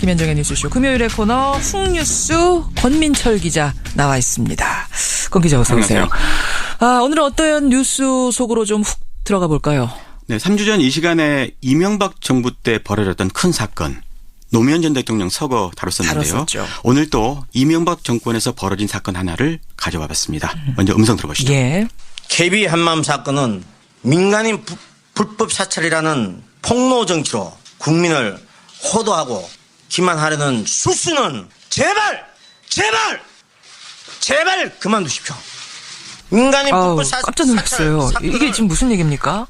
김현정의 뉴스쇼 금요일의 코너 훅뉴스 권민철 기자 나와 있습니다. 권 기자 어서 오세요. 오늘은 어떤 뉴스 속으로 좀 훅 들어가 볼까요? 네, 3주 전 이 시간에 이명박 정부 때 벌어졌던 큰 사건. 노무현 전 대통령 서거 다뤘었는데요. 다뤘었죠. 오늘 또 이명박 정권에서 벌어진 사건 하나를 가져와 봤습니다. 먼저 음성 들어보시죠. 예. KB 한마음 사건은 민간인 불법 사찰이라는 폭로 정치로 국민을 호도하고 기만하려는 술수는 제발 그만두십시오. 민간인 불법 사찰. 깜짝 놀랐어요. 이게 지금 무슨 얘기입니까?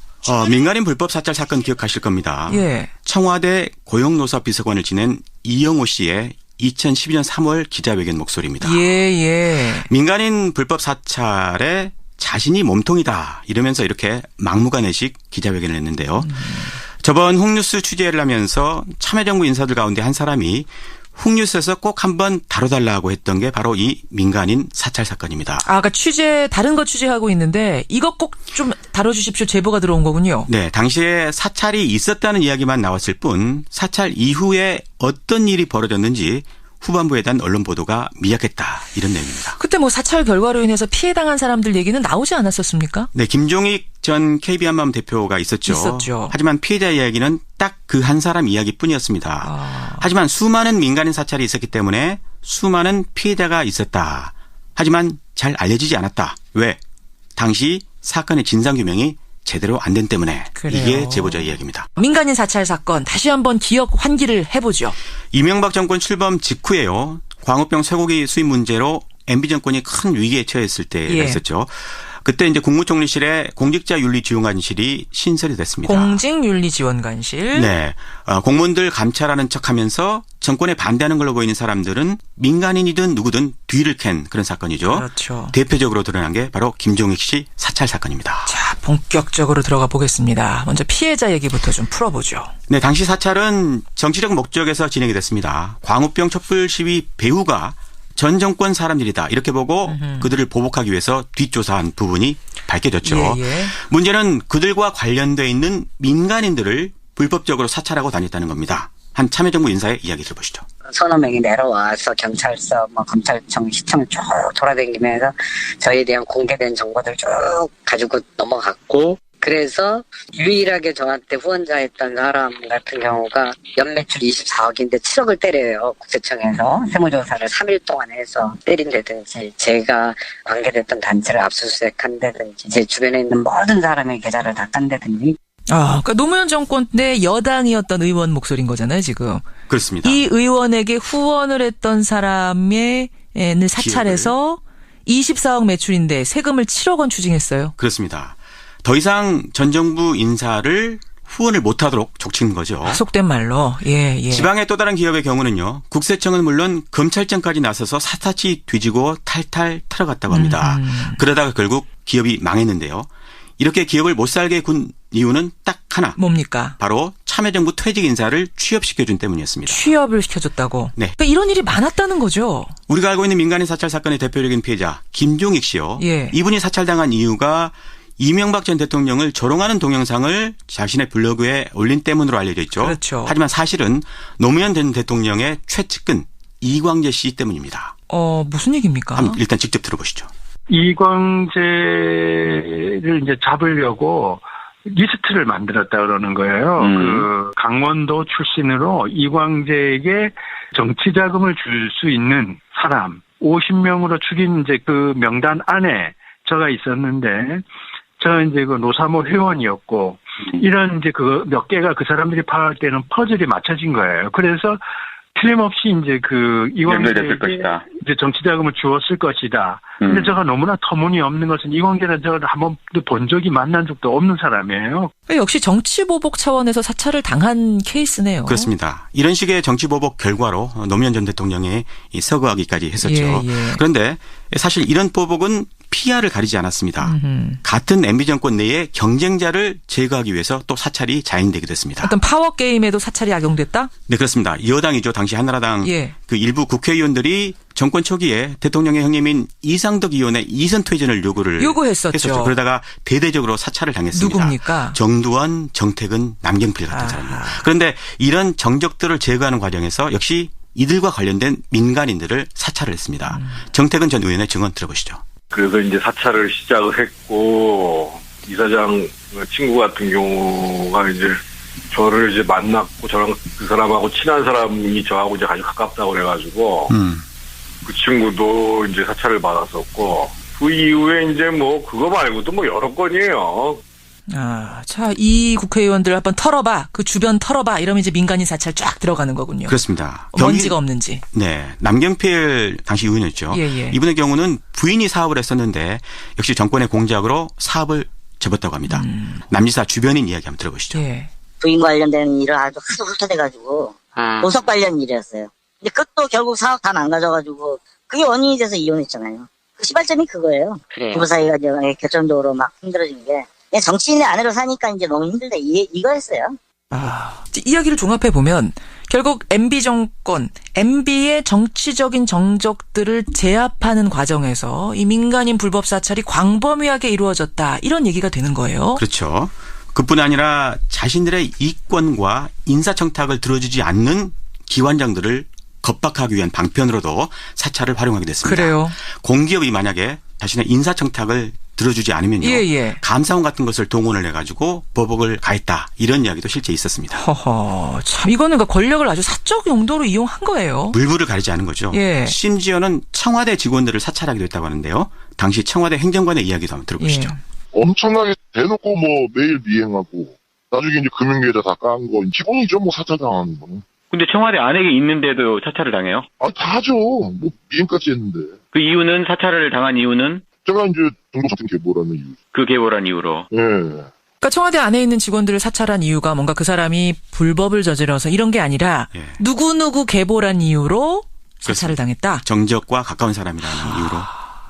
민간인 불법 사찰 사건 기억하실 겁니다. 예. 청와대 고용노사 비서관을 지낸 이영호 씨의 2012년 3월 기자회견 목소리입니다. 예. 민간인 불법 사찰에 자신이 몸통이다 이러면서 이렇게 막무가내식 기자회견을 했는데요. 저번 훅뉴스 취재를 하면서 참여정부 인사들 가운데 한 사람이 훅뉴스에서 꼭 한번 다뤄달라고 했던 게 바로 이 민간인 사찰 사건입니다. 그러니까 다른 거 취재하고 있는데 이것 꼭 좀 다뤄주십시오 제보가 들어온 거군요. 네, 당시에 사찰이 있었다는 이야기만 나왔을 뿐 사찰 이후에 어떤 일이 벌어졌는지 후반부에 대한 언론 보도가 미약했다 이런 내용입니다. 그때 사찰 결과로 인해서 피해당한 사람들 얘기는 나오지 않았었습니까? 네, 김종익 전 KB 한마음 대표가 있었죠. 하지만 피해자 이야기는 딱 그 한 사람 이야기뿐이었습니다. 하지만 수많은 민간인 사찰이 있었기 때문에 수많은 피해자가 있었다. 하지만 잘 알려지지 않았다. 왜? 당시 사건의 진상규명이 제대로 안 된 때문에. 그래요. 이게 제보자 이야기입니다. 민간인 사찰 사건 다시 한번 기억 환기를 해보죠. 이명박 정권 출범 직후에요. 광우병 쇠고기 수입 문제로 MB 정권이 큰 위기에 처했을 때가 있었죠. 그때 이제 국무총리실에 공직자윤리지원관실이 신설이 됐습니다. 공직윤리지원관실. 네. 공무원들 감찰하는 척하면서 정권에 반대하는 걸로 보이는 사람들은 민간인이든 누구든 뒤를 캔 그런 사건이죠. 그렇죠. 대표적으로 드러난 게 바로 김종익 씨 사찰 사건입니다. 자, 본격적으로 들어가 보겠습니다. 먼저 피해자 얘기부터 좀 풀어보죠. 네, 당시 사찰은 정치적 목적에서 진행이 됐습니다. 광우병 촛불 시위 배후가 전 정권 사람들이다 이렇게 보고 그들을 보복하기 위해서 뒷조사한 부분이 밝혀졌죠. 예. 문제는 그들과 관련돼 있는 민간인들을 불법적으로 사찰하고 다녔다는 겁니다. 한 참여정부 인사의 이야기 들어보시죠. 서너 명이 내려와서 경찰서, 검찰청, 시청 쭉 돌아다니면서 저희에 대한 공개된 정보들 쭉 가지고 넘어갔고, 그래서 유일하게 저한테 후원자했던 사람 같은 경우가 연매출 24억인데 7억을 때려요. 국세청에서 세무조사를 3일 동안 해서 때린다든지 제가 관계됐던 단체를 압수수색한다든지 제 주변에 있는 모든 사람의 계좌를 다 딴다든지. 그러니까 노무현 정권 때 여당이었던 의원 목소리인 거잖아요, 지금. 그렇습니다. 이 의원에게 후원을 했던 사람의 사찰해서 24억 매출인데 세금을 7억 원 추징했어요. 그렇습니다. 더 이상 전 정부 인사를 후원을 못하도록 족친 거죠. 속된 말로. 예. 지방의 또 다른 기업의 경우는요. 국세청은 물론 검찰청까지 나서서 샅샅이 뒤지고 탈탈 털어갔다고 합니다. 그러다가 결국 기업이 망했는데요. 이렇게 기업을 못 살게 군 이유는 딱 하나. 뭡니까? 바로 참여정부 퇴직 인사를 취업시켜준 때문이었습니다. 취업을 시켜줬다고? 네. 그러니까 이런 일이 많았다는 거죠. 우리가 알고 있는 민간인 사찰 사건의 대표적인 피해자 김종익 씨요. 예. 이분이 사찰당한 이유가 이명박 전 대통령을 조롱하는 동영상을 자신의 블로그에 올린 때문으로 알려져 있죠. 그렇죠. 하지만 사실은 노무현 전 대통령의 최측근 이광재 씨 때문입니다. 무슨 얘기입니까? 한번 일단 직접 들어보시죠. 이광재를 이제 잡으려고 리스트를 만들었다 그러는 거예요. 그 강원도 출신으로 이광재에게 정치 자금을 줄 수 있는 사람 50명으로 죽인 이제 그 명단 안에 저가 있었는데 저 이제 그 노사모 회원이었고 이런 이제 그 몇 개가 그 사람들이 파악할 때는 퍼즐이 맞춰진 거예요. 그래서 틀림없이 이제 그 이광재에게 이제 정치 자금을 주었을 것이다. 근데 제가 너무나 터무니없는 것은 이광재는 제가 한 번도 본 적이 만난 적도 없는 사람이에요. 역시 정치보복 차원에서 사찰을 당한 케이스네요. 그렇습니다. 이런 식의 정치보복 결과로 노무현 전 대통령이 서거하기까지 했었죠. 예. 그런데 사실 이런 보복은 피아를 가리지 않았습니다. 같은 MB 정권 내에 경쟁자를 제거하기 위해서 또 사찰이 자행되기도 했습니다. 어떤 파워 게임에도 사찰이 악용됐다? 네, 그렇습니다. 여당이죠. 당시 한나라당 예. 그 일부 국회의원들이 정권 초기에 대통령의 형님인 이상덕 의원의 이선 퇴진을 요구했었죠. 그러다가 대대적으로 사찰을 당했습니다. 누굽니까? 정두환, 정택은, 남경필 같은 사람입니다. 그런데 이런 정적들을 제거하는 과정에서 역시 이들과 관련된 민간인들을 사찰을 했습니다. 정택은 전 의원의 증언 들어보시죠. 그래서 이제 사찰을 시작을 했고, 이사장 친구 같은 경우가 이제 저를 이제 만났고, 저랑 그 사람하고 친한 사람이 저하고 이제 아주 가깝다고 그래가지고, 그 친구도 이제 사찰을 받았었고, 그 이후에 이제 뭐 그거 말고도 뭐 여러 건이에요. 자, 이 국회의원들 한번 털어봐. 그 주변 털어봐. 이러면 이제 민간인 사찰 쫙 들어가는 거군요. 그렇습니다. 먼지가 없는지. 네. 남경필 당시 의원이었죠. 예. 이분의 경우는 부인이 사업을 했었는데 역시 정권의 공작으로 사업을 접었다고 합니다. 남지사 주변인 이야기 한번 들어보시죠. 예. 부인 관련된 일을 아주 하도 훑어대가지고 보석 관련 일이었어요. 근데 그것도 결국 사업 다 망가져가지고 그게 원인이 돼서 이혼했잖아요. 그 시발점이 그거예요. 그래요. 부부 사이가 이제 결정적으로 막 힘들어진 게 그냥 정치인의 아내로 사니까 이제 너무 힘들다 이거였어요. 이야기를 종합해 보면 결국 MB 정권, MB의 정치적인 정적들을 제압하는 과정에서 이 민간인 불법 사찰이 광범위하게 이루어졌다. 이런 얘기가 되는 거예요. 그렇죠. 그뿐 아니라 자신들의 이권과 인사청탁을 들어주지 않는 기관장들을 겁박하기 위한 방편으로도 사찰을 활용하게 됐습니다. 그래요. 공기업이 만약에 자신의 인사청탁을 들어주지 않으면요. 감사원 같은 것을 동원을 해가지고 보복을 가했다. 이런 이야기도 실제 있었습니다. 허허, 참 이거는 그러니까 권력을 아주 사적 용도로 이용한 거예요. 물불을 가리지 않은 거죠. 예. 심지어는 청와대 직원들을 사찰하기도 했다고 하는데요. 당시 청와대 행정관의 이야기도 한번 들어보시죠. 예. 엄청나게 대놓고 뭐 매일 미행하고 나중에 이제 금융계좌 다 깐 거 기본이죠. 뭐 사찰당하는 거는. 근데 청와대 안에 있는데도 사찰을 당해요? 다 하죠. 뭐 미행까지 했는데. 그 이유는 사찰을 당한 이유는? 제가 이제 정보상품 계보라는 이유. 그 계보란 이유로. 예. 그러니까 청와대 안에 있는 직원들을 사찰한 이유가 뭔가 그 사람이 불법을 저질러서 이런 게 아니라 누구누구 계보란 이유로 사찰을 당했다. 정적과 가까운 사람이라는 이유로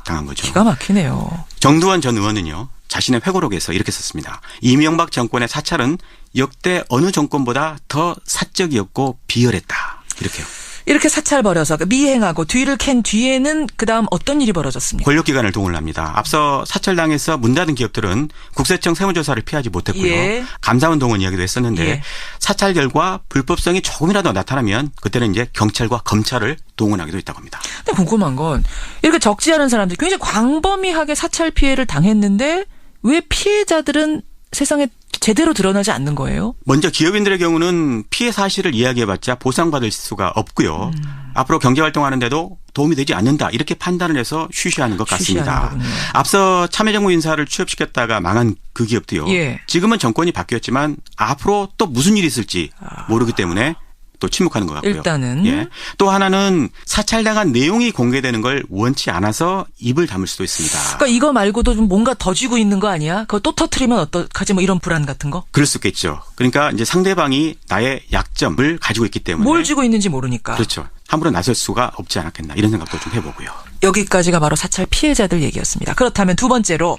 당한 거죠. 기가 막히네요. 정두환 전 의원은요. 자신의 회고록에서 이렇게 썼습니다. 이명박 정권의 사찰은 역대 어느 정권보다 더 사적이었고 비열했다. 이렇게요. 이렇게 사찰 벌여서 미행하고 뒤를 캔 뒤에는 그다음 어떤 일이 벌어졌습니까? 권력기관을 동원합니다. 앞서 사찰당해서 문 닫은 기업들은 국세청 세무조사를 피하지 못했고요. 예. 감사원 동원 이야기도 했었는데 예. 사찰 결과 불법성이 조금이라도 나타나면 그때는 이제 경찰과 검찰을 동원하기도 했다고 합니다. 근데 궁금한 건 이렇게 적지 않은 사람들이 굉장히 광범위하게 사찰 피해를 당했는데 왜 피해자들은 세상에 제대로 드러나지 않는 거예요? 먼저 기업인들의 경우는 피해 사실을 이야기해봤자 보상받을 수가 없고요. 앞으로 경제활동하는데도 도움이 되지 않는다. 이렇게 판단을 해서 쉬쉬하는 것 같습니다. 앞서 참여정부 인사를 취업시켰다가 망한 그 기업도요. 예. 지금은 정권이 바뀌었지만 앞으로 또 무슨 일이 있을지 모르기 때문에 또 침묵하는 것 같고요. 일단은. 예. 또 하나는 사찰당한 내용이 공개되는 걸 원치 않아서 입을 다물 수도 있습니다. 그러니까 이거 말고도 좀 뭔가 더 쥐고 있는 거 아니야? 그거 또 터트리면 어떡하지? 뭐 이런 불안 같은 거? 그럴 수 있겠죠. 그러니까 이제 상대방이 나의 약점을 가지고 있기 때문에. 뭘 쥐고 있는지 모르니까. 그렇죠. 함부로 나설 수가 없지 않았겠나 이런 생각도 좀 해보고요. 여기까지가 바로 사찰 피해자들 얘기였습니다. 그렇다면 두 번째로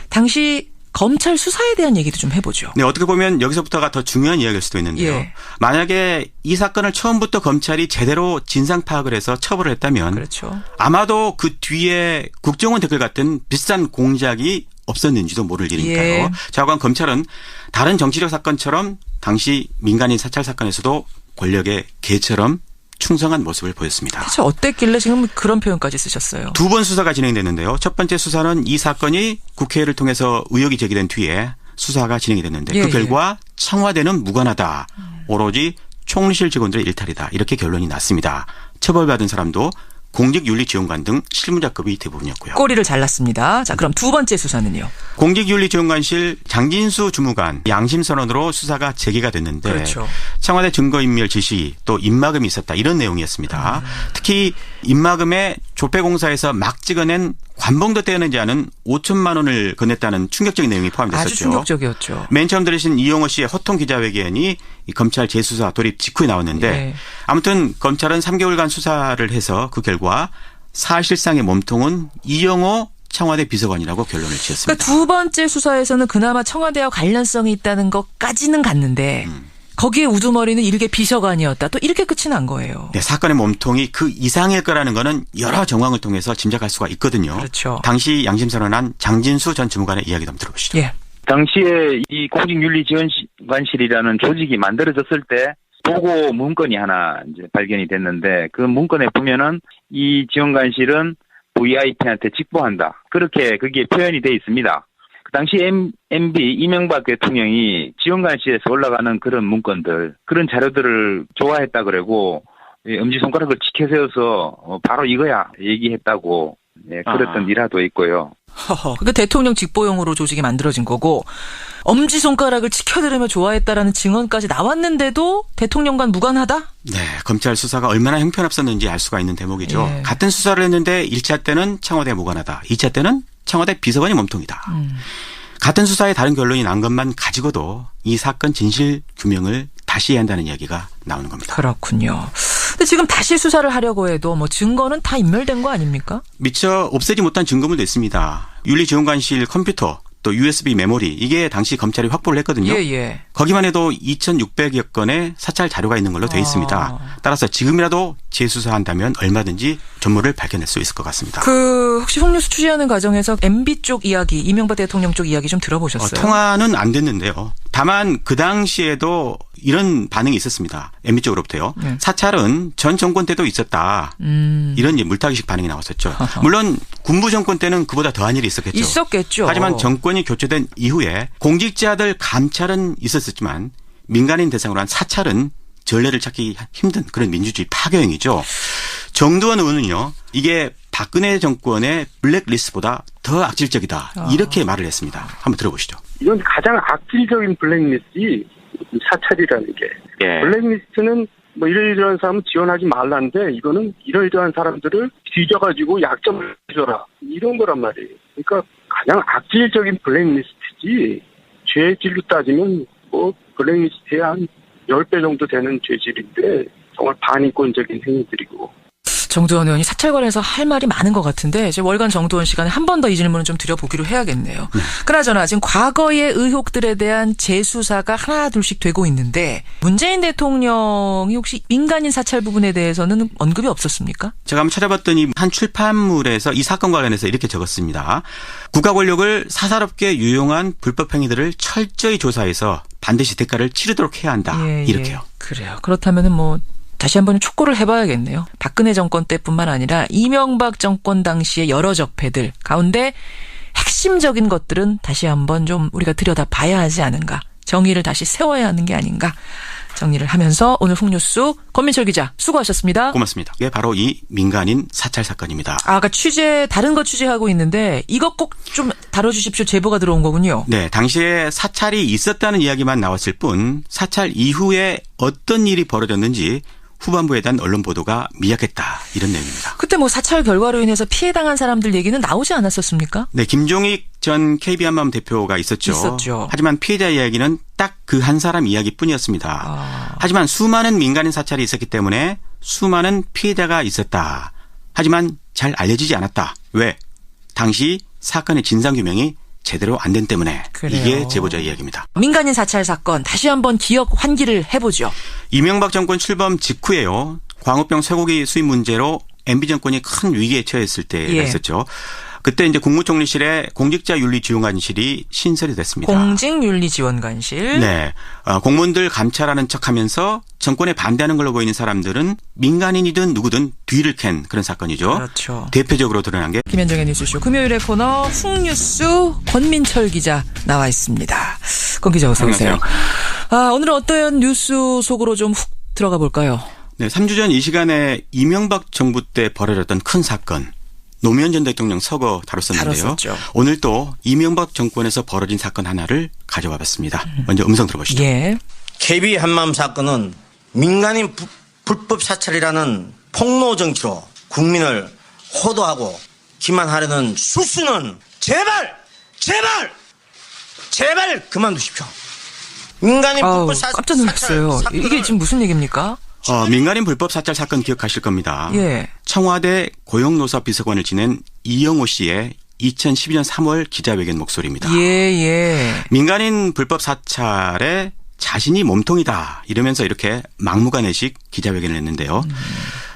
당시 검찰 수사에 대한 얘기도 좀 해보죠. 네, 어떻게 보면 여기서부터가 더 중요한 이야기일 수도 있는데요. 예. 만약에 이 사건을 처음부터 검찰이 제대로 진상 파악을 해서 처벌을 했다면 그렇죠. 아마도 그 뒤에 국정원 댓글 같은 비싼 공작이 없었는지도 모를 일이니까요. 예. 자관 검찰은 다른 정치적 사건처럼 당시 민간인 사찰 사건에서도 권력의 개처럼 충성한 모습을 보였습니다. 대체 어땠길래 지금 그런 표현까지 쓰셨어요? 두 번 수사가 진행됐는데요. 첫 번째 수사는 이 사건이 국회를 통해서 의혹이 제기된 뒤에 수사가 진행이 됐는데 그 결과 청와대는 무관하다. 오로지 총리실 직원들의 일탈이다. 이렇게 결론이 났습니다. 처벌받은 사람도 공직윤리지원관 등 실무자급이 대부분이었고요. 꼬리를 잘랐습니다. 자, 그럼 두 번째 수사는요? 공직윤리지원관실 장진수 주무관 양심선언으로 수사가 재개가 됐는데 그렇죠. 청와대 증거인멸 지시 또 입막음이 있었다 이런 내용이었습니다. 특히 입막음에 조폐공사에서 막 찍어낸 관봉도 떼어내지 않은 5천만 원을 건넸다는 충격적인 내용이 포함됐었죠. 아주 충격적이었죠. 맨 처음 들으신 이용호 씨의 허통 기자회견이 이 검찰 재수사 돌입 직후에 나왔는데 아무튼 검찰은 3개월간 수사를 해서 그 결과 사실상의 몸통은 이용호 청와대 비서관이라고 결론을 지었습니다. 그러니까 두 번째 수사에서는 그나마 청와대와 관련성이 있다는 것까지는 갔는데 거기에 우두머리는 일개 비서관이었다. 또 이렇게 끝이 난 거예요. 네, 사건의 몸통이 그 이상일 거라는 거는 여러 정황을 통해서 짐작할 수가 있거든요. 그렇죠. 당시 양심선언한 장진수 전 주무관의 이야기 한번 들어보시죠. 예. 당시에 이 공직윤리지원관실이라는 조직이 만들어졌을 때 보고 문건이 하나 이제 발견이 됐는데 그 문건에 보면은 이 지원관실은 VIP한테 직보한다. 그렇게 거기에 표현이 돼 있습니다. 그 당시 MB 이명박 대통령이 지원관실에서 올라가는 그런 문건들, 그런 자료들을 좋아했다 그러고 엄지손가락을 치켜세워서 바로 이거야 얘기했다고 그랬던 일화도 있고요. 그러니까 대통령 직보용으로 조직이 만들어진 거고 엄지손가락을 치켜들으며 좋아했다라는 증언까지 나왔는데도 대통령과는 무관하다? 네, 검찰 수사가 얼마나 형편없었는지 알 수가 있는 대목이죠. 예. 같은 같은 수사를 했는데 1차 때는 청와대 무관하다. 2차 때는 청와대 비서관이 몸통이다. 같은 수사에 다른 결론이 난 것만 가지고도 이 사건 진실 규명을 다시 해야 한다는 이야기가 나오는 겁니다. 그렇군요. 근데 지금 다시 수사를 하려고 해도 뭐 증거는 다 인멸된 거 아닙니까? 미처 없애지 못한 증거물도 있습니다. 윤리지원관실 컴퓨터 또 USB 메모리 이게 당시 검찰이 확보를 했거든요. 예. 거기만 해도 2,600여 건의 사찰 자료가 있는 걸로 돼 있습니다. 따라서 지금이라도 재수사한다면 얼마든지 전모를 밝혀낼 수 있을 것 같습니다. 혹시 홍뉴스 취재하는 과정에서 MB 쪽 이야기, 이명박 대통령 쪽 이야기 좀 들어보셨어요? 통화는 안 됐는데요. 다만 그 당시에도 이런 반응이 있었습니다. MB 쪽으로부터요. 사찰은 전 정권 때도 있었다. 이런 물타기식 반응이 나왔었죠. 물론 군부 정권 때는 그보다 더한 일이 있었겠죠. 하지만 정권이 교체된 이후에 공직자들 감찰은 있었지만 민간인 대상으로 한 사찰은 전례를 찾기 힘든 그런 민주주의 파괴행위죠. 정두원 의원은요. 이게 박근혜 정권의 블랙리스트보다 더 악질적이다. 이렇게 말을 했습니다. 한번 들어보시죠. 이건 가장 악질적인 블랙리스트이 사찰이라는 게. 예. 블랙리스트는 뭐 이러이러한 사람은 지원하지 말라는데 이거는 이러이러한 사람들을 뒤져가지고 약점을 줘라. 이런 거란 말이에요. 그러니까 가장 악질적인 블랙리스트지 죄질로 따지면 뭐 블랙리스트에 한 10배 정도 되는 죄질인데 정말 반인권적인 행위들이고. 정두원 의원이 사찰 관련해서 할 말이 많은 것 같은데 이제 월간 정두원 시간에 한 번 더 이 질문을 좀 드려보기로 해야겠네요. 그나저나 지금 과거의 의혹들에 대한 재수사가 하나 둘씩 되고 있는데 문재인 대통령이 혹시 민간인 사찰 부분에 대해서는 언급이 없었습니까? 제가 한번 찾아봤더니 한 출판물에서 이 사건과 관련해서 이렇게 적었습니다. 국가 권력을 사사롭게 유용한 불법 행위들을 철저히 조사해서 반드시 대가를 치르도록 해야 한다. 이렇게요. 그래요. 그렇다면은 뭐 다시 한번 촉구를 해봐야겠네요. 박근혜 정권 때뿐만 아니라 이명박 정권 당시의 여러 적폐들 가운데 핵심적인 것들은 다시 한번 좀 우리가 들여다봐야 하지 않은가. 정의를 다시 세워야 하는 게 아닌가. 정리를 하면서 오늘 홍뉴스 권민철 기자 수고하셨습니다. 고맙습니다. 이게 바로 이 민간인 사찰 사건입니다. 아까 다른 거 취재하고 있는데 이것 꼭 좀 다뤄주십시오. 제보가 들어온 거군요. 네, 당시에 사찰이 있었다는 이야기만 나왔을 뿐 사찰 이후에 어떤 일이 벌어졌는지 후반부에 대한 언론 보도가 미약했다. 이런 내용입니다. 그때 뭐 사찰 결과로 인해서 피해당한 사람들 얘기는 나오지 않았었습니까? 네, 김종익 전 KB한마음 대표가 있었죠. 하지만 피해자 이야기는 딱 그 한 사람 이야기뿐이었습니다. 하지만 수많은 민간인 사찰이 있었기 때문에 수많은 피해자가 있었다. 하지만 잘 알려지지 않았다. 왜? 당시 사건의 진상규명이 제대로 안 된 때문에. 그래요. 이게 제보자 이야기입니다. 민간인 사찰 사건 다시 한번 기억 환기를 해보죠. 이명박 정권 출범 직후에요. 광우병 쇠고기 수입 문제로 MB 정권이 큰 위기에 처했을 때가 있었죠. 그때 이제 국무총리실에 공직자윤리지원관실이 신설이 됐습니다. 공직윤리지원관실. 네. 공무원들 감찰하는 척하면서 정권에 반대하는 걸로 보이는 사람들은 민간인이든 누구든 뒤를 캔 그런 사건이죠. 그렇죠. 대표적으로 드러난 게 김현정의 뉴스쇼 금요일의 코너 홍뉴스 권민철 기자 나와 있습니다. 권 기자 어서 오세요. 오늘은 어떤 뉴스 속으로 좀 훅 들어가 볼까요? 네, 3주 전 이 시간에 이명박 정부 때 벌어졌던 큰 사건. 노무현 전 대통령 서거 다뤘었는데요. 오늘 또 이명박 정권에서 벌어진 사건 하나를 가져와 봤습니다. 먼저 음성 들어보시죠. 예. KB 한마음 사건은 민간인 불법 사찰이라는 폭로 정치로 국민을 호도하고 기만하려는 수수는 제발 그만두십시오. 민간인 불법 사찰. 깜짝 놀랐어요. 이게 지금 무슨 얘기입니까? 민간인 불법 사찰 사건 기억하실 겁니다. 예. 청와대 고용노사 비서관을 지낸 이영호 씨의 2012년 3월 기자회견 목소리입니다. 예. 민간인 불법 사찰에 자신이 몸통이다 이러면서 이렇게 막무가내식 기자회견을 했는데요.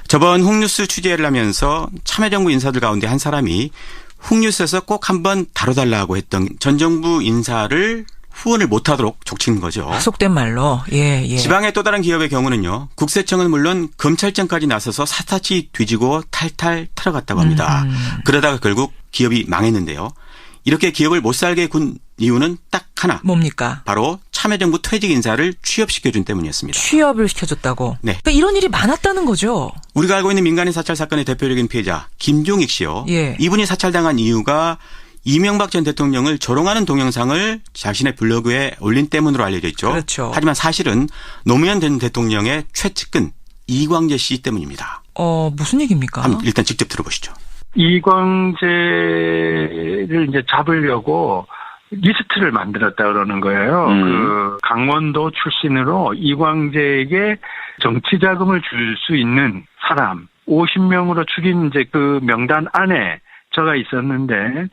저번 훅뉴스 취재를 하면서 참여정부 인사들 가운데 한 사람이 훅뉴스에서 꼭 한번 다뤄달라고 했던 전 정부 인사를 후원을 못하도록 족친 거죠. 속된 말로. 예. 지방의 또 다른 기업의 경우는요. 국세청은 물론 검찰청까지 나서서 사타치 뒤지고 탈탈 털어갔다고 합니다. 그러다가 결국 기업이 망했는데요. 이렇게 기업을 못 살게 군 이유는 딱 하나. 뭡니까? 바로 참여정부 퇴직 인사를 취업시켜준 때문이었습니다. 취업을 시켜줬다고? 네. 그러니까 이런 일이 많았다는 거죠. 우리가 알고 있는 민간인 사찰 사건의 대표적인 피해자 김종익 씨요. 예. 이분이 사찰당한 이유가 이명박 전 대통령을 조롱하는 동영상을 자신의 블로그에 올린 때문으로 알려져 있죠. 그렇죠. 하지만 사실은 노무현 전 대통령의 최측근 이광재 씨 때문입니다. 무슨 얘기입니까? 한번 일단 직접 들어보시죠. 이광재를 이제 잡으려고 리스트를 만들었다 그러는 거예요. 그 강원도 출신으로 이광재에게 정치 자금을 줄 수 있는 사람 50명으로 추린 이제 그 명단 안에 저가 있었는데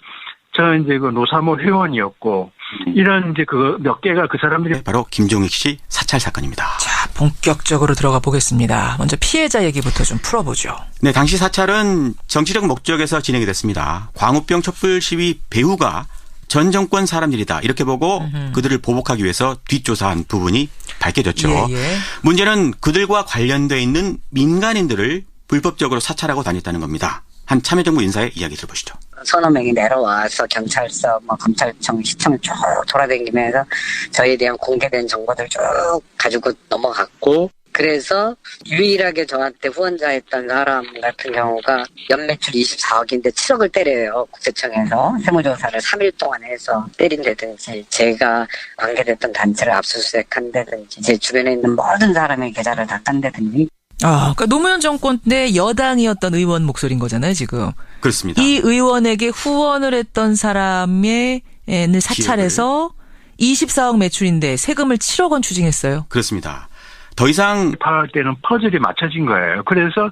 저 이제 그 노사모 회원이었고 이런 이제 그 몇 개가 그 사람들이 바로 김종익 씨 사찰 사건입니다. 자, 본격적으로 들어가 보겠습니다. 먼저 피해자 얘기부터 좀 풀어보죠. 네, 당시 사찰은 정치적 목적에서 진행이 됐습니다. 광우병 촛불 시위 배후가 전 정권 사람들이다 이렇게 보고 그들을 보복하기 위해서 뒷조사한 부분이 밝혀졌죠. 예. 문제는 그들과 관련돼 있는 민간인들을 불법적으로 사찰하고 다녔다는 겁니다. 한 참여정부 인사의 이야기 들어보시죠. 서너 명이 내려와서 경찰서, 검찰청, 시청 쭉 돌아다니면서 저희에 대한 공개된 정보들 쭉 가지고 넘어갔고, 그래서 유일하게 저한테 후원자했던 사람 같은 경우가 연매출 24억인데 7억을 때려요. 국세청에서 세무조사를 3일 동안 해서 때린다든지 제가 관계됐던 단체를 압수수색한다든지 제 주변에 있는 모든 사람의 계좌를 다 딴다든지. 그러니까 노무현 정권 때 여당이었던 의원 목소리인 거잖아요, 지금. 그렇습니다. 이 의원에게 후원을 했던 사람의 사찰해서 24억 매출인데 세금을 7억 원 추징했어요. 그렇습니다. 더 이상 파할 때는 퍼즐이 맞춰진 거예요. 그래서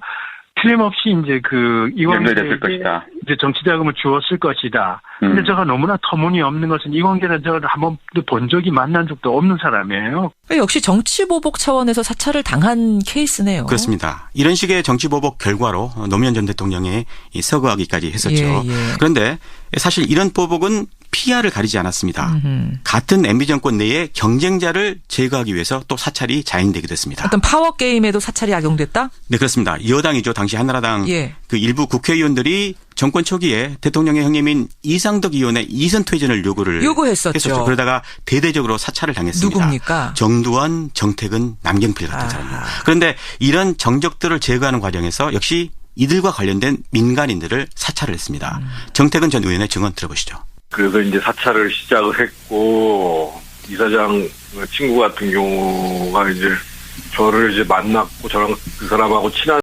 틀림없이 이제 그 이광재에게 이제 정치 자금을 주었을 것이다. 근데 제가 너무나 터무니없는 것은 이광재는 제가 한 번도 본 적이 만난 적도 없는 사람이에요. 역시 정치보복 차원에서 사찰을 당한 케이스네요. 그렇습니다. 이런 식의 정치보복 결과로 노무현 전 대통령이 서거하기까지 했었죠. 예. 그런데 사실 이런 보복은 피해를 가리지 않았습니다. 같은 MB 정권 내에 경쟁자를 제거하기 위해서 또 사찰이 자행되기도 했습니다. 어떤 파워게임에도 사찰이 악용됐다? 네, 그렇습니다. 여당이죠. 당시 한나라당 그 일부 국회의원들이 정권 초기에 대통령의 형님인 이상덕 의원의 이선 퇴진을 요구했었죠. 그러다가 대대적으로 사찰을 당했습니다. 누굽니까? 정두환, 정택은, 남경필 같은 사람입니다. 그런데 이런 정적들을 제거하는 과정에서 역시 이들과 관련된 민간인들을 사찰을 했습니다. 정택은 전 의원의 증언 들어보시죠. 그래서 이제 사찰을 시작을 했고 이사장 친구 같은 경우가 이제 저를 이제 만났고 저랑 그 사람하고 친한